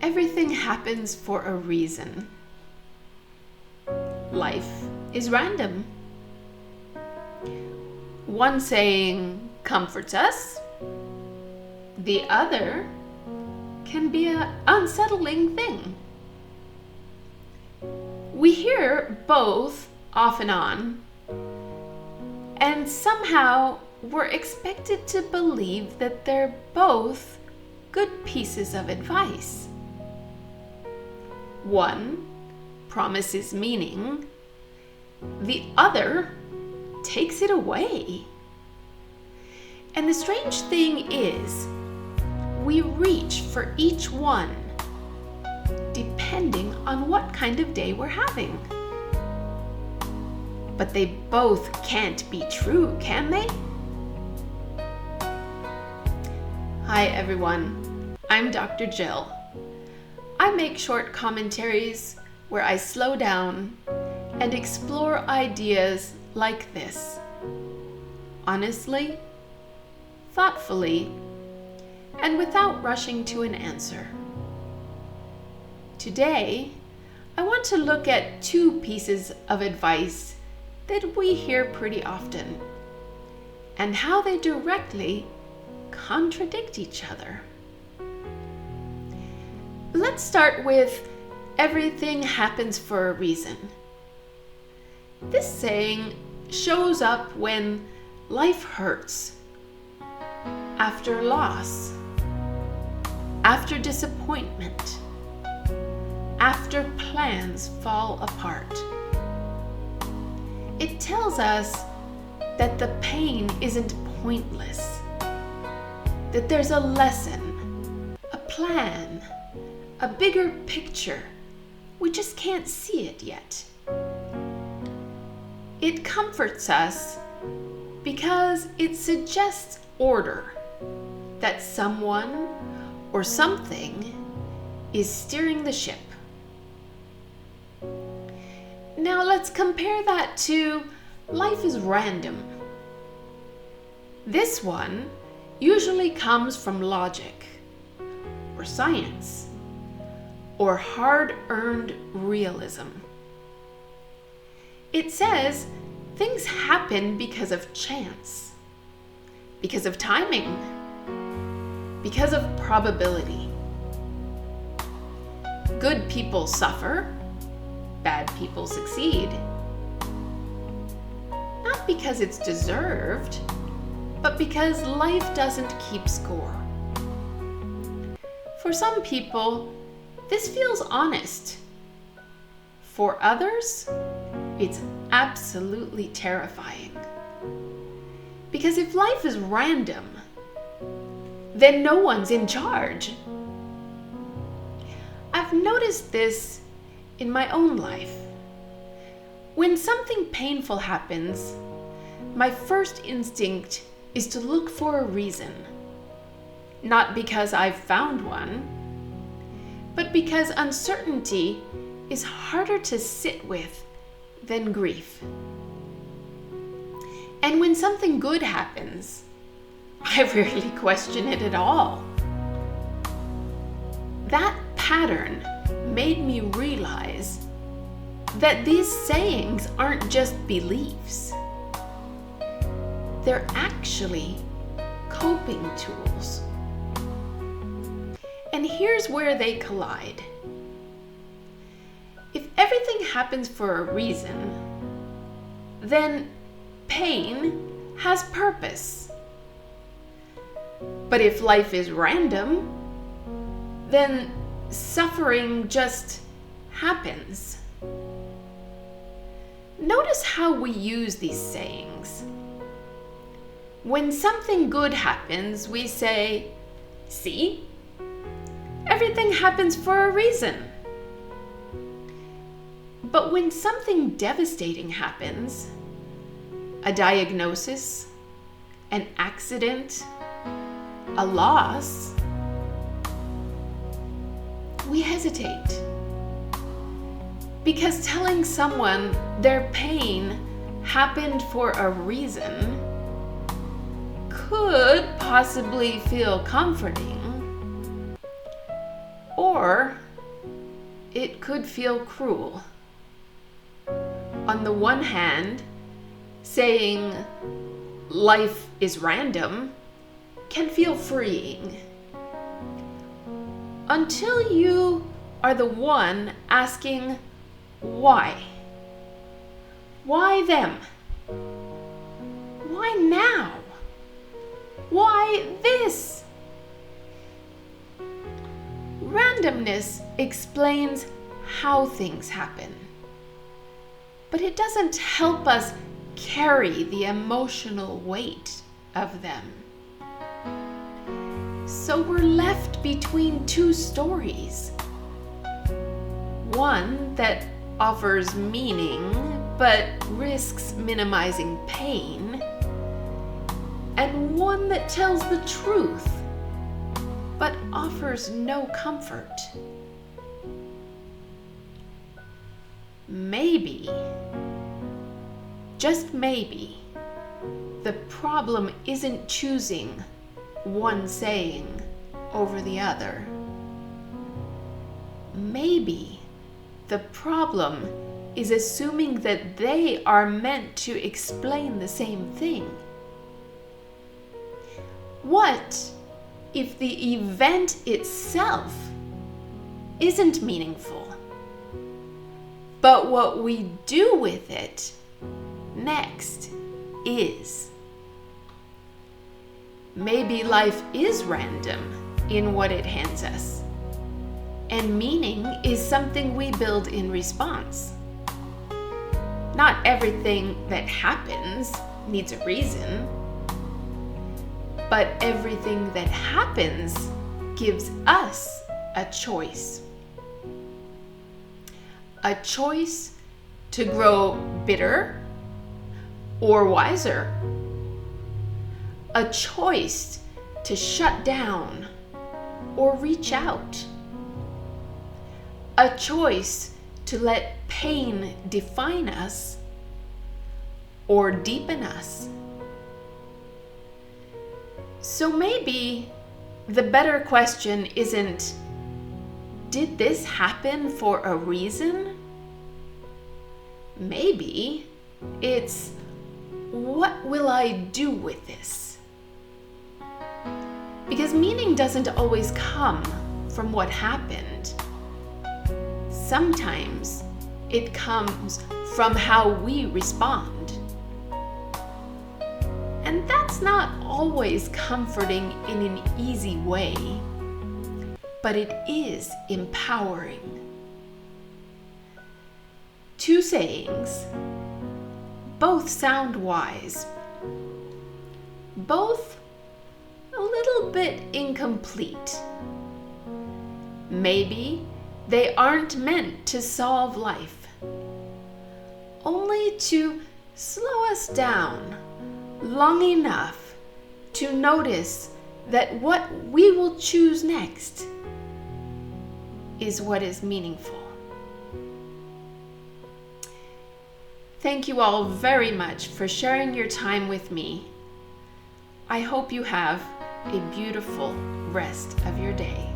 Everything happens for a reason. Life is random. One saying comforts us. The other can be an unsettling thing. We hear both off and on, and somehow we're expected to believe that they're both good pieces of advice. One promises meaning, the other takes it away. And the strange thing is, we reach for each one depending on what kind of day we're having. But they both can't be true, can they? Hi everyone, I'm Dr. Jill. I make short commentaries where I slow down and explore ideas like this. Honestly, thoughtfully, and without rushing to an answer. Today, I want to look at two pieces of advice that we hear pretty often, and how they directly contradict each other. Let's start with everything happens for a reason. This saying shows up when life hurts, after loss, after disappointment, after plans fall apart. It tells us that the pain isn't pointless, that there's a lesson, a plan, a bigger picture. We just can't see it yet. It comforts us because it suggests order, that someone or something is steering the ship. Now let's compare that to life is random. This one usually comes from logic or science or hard-earned realism. It says things happen because of chance, because of timing, because of probability. Good people suffer, bad people succeed. Not because it's deserved, but because life doesn't keep score. For some people, this feels honest. For others, it's absolutely terrifying. Because if life is random, then no one's in charge. I've noticed this in my own life. When something painful happens, my first instinct is to look for a reason. Not because I've found one, but because uncertainty is harder to sit with than grief. And when something good happens, I rarely question it at all. That pattern made me realize that these sayings aren't just beliefs. They're actually coping tools. And here's where they collide. If everything happens for a reason, then pain has purpose. But if life is random, then suffering just happens. Notice how we use these sayings. When something good happens, we say, "See? Everything happens for a reason." But when something devastating happens, a diagnosis, an accident, a loss, we hesitate. Because telling someone their pain happened for a reason could possibly feel comforting, Or it could feel cruel. On the one hand, saying life is random can feel freeing. Until you are the one asking why. Why them? Why now? Why this? Randomness explains how things happen, but it doesn't help us carry the emotional weight of them. So we're left between two stories. One that offers meaning but risks minimizing pain, and one that tells the truth but offers no comfort. Maybe, just maybe, the problem isn't choosing one saying over the other. Maybe the problem is assuming that they are meant to explain the same thing. What if the event itself isn't meaningful, but what we do with it next is? Maybe life is random in what it hands us, and meaning is something we build in response. Not everything that happens needs a reason, but everything that happens gives us a choice. A choice to grow bitter or wiser. A choice to shut down or reach out. A choice to let pain define us or deepen us. So maybe the better question isn't, did this happen for a reason? Maybe it's, what will I do with this? Because meaning doesn't always come from what happened. Sometimes it comes from how we respond. And that's not always comforting in an easy way, but it is empowering. Two sayings, both sound wise, both a little bit incomplete. Maybe they aren't meant to solve life, only to slow us down long enough to notice that what we will choose next is what is meaningful. Thank you all very much for sharing your time with me. I hope you have a beautiful rest of your day.